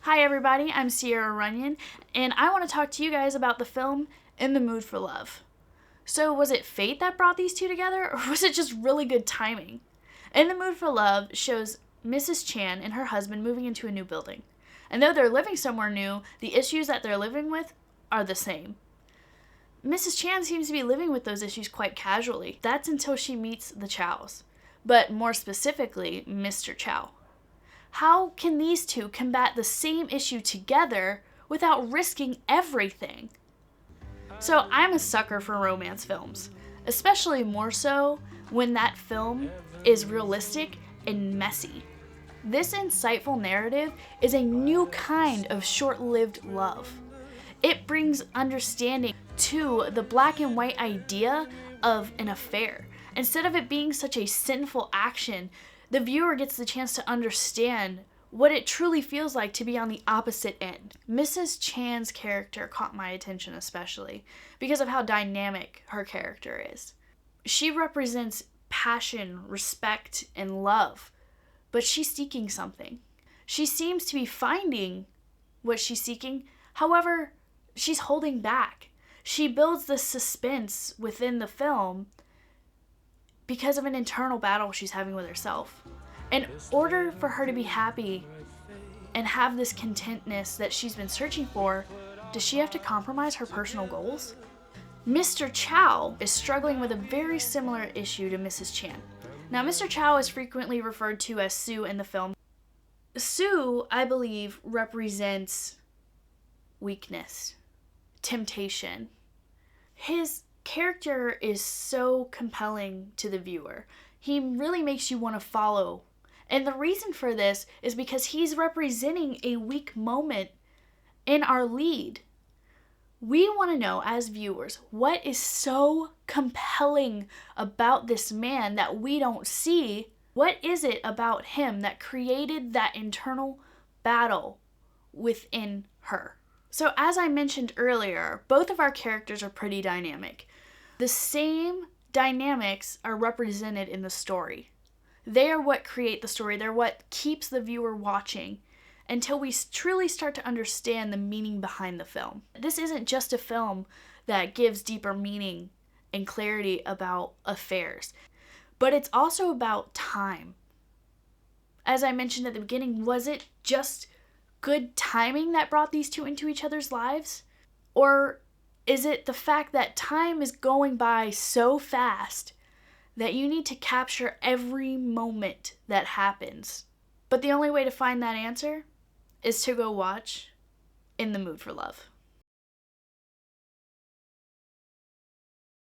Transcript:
Hi everybody, I'm Sierra Runyon, and I want to talk to you guys about the film In the Mood for Love. So, was it fate that brought these two together, or was it just really good timing? In the Mood for Love shows Mrs. Chan and her husband moving into a new building. And though they're living somewhere new, the issues that they're living with are the same. Mrs. Chan seems to be living with those issues quite casually. That's until she meets the Chows, but more specifically, Mr. Chow. How can these two combat the same issue together without risking everything? So I'm a sucker for romance films, especially more so when that film is realistic and messy. This insightful narrative is a new kind of short-lived love. It brings understanding to the black and white idea of an affair. Instead of it being such a sinful action, the viewer gets the chance to understand what it truly feels like to be on the opposite end. Mrs. Chan's character caught my attention especially because of how dynamic her character is. She represents passion, respect, and love, but she's seeking something. She seems to be finding what she's seeking, however, she's holding back. She builds this suspense within the film because of an internal battle she's having with herself. In order for her to be happy and have this contentness that she's been searching for, does she have to compromise her personal goals? Mr. Chow is struggling with a very similar issue to Mrs. Chan. Now, Mr. Chow is frequently referred to as Sue in the film. Sue, I believe, represents weakness, temptation. His character is so compelling to the viewer. He really makes you want to follow. And the reason for this is because he's representing a weak moment in our lead. We want to know, as viewers, what is so compelling about this man that we don't see? What is it about him that created that internal battle within her? So as I mentioned earlier, both of our characters are pretty dynamic. The same dynamics are represented in the story. They are what create the story. They're what keeps the viewer watching until we truly start to understand the meaning behind the film. This isn't just a film that gives deeper meaning and clarity about affairs, but it's also about time. As I mentioned at the beginning, was it just good timing that brought these two into each other's lives? Or is it the fact that time is going by so fast that you need to capture every moment that happens? But the only way to find that answer is to go watch In the Mood for Love.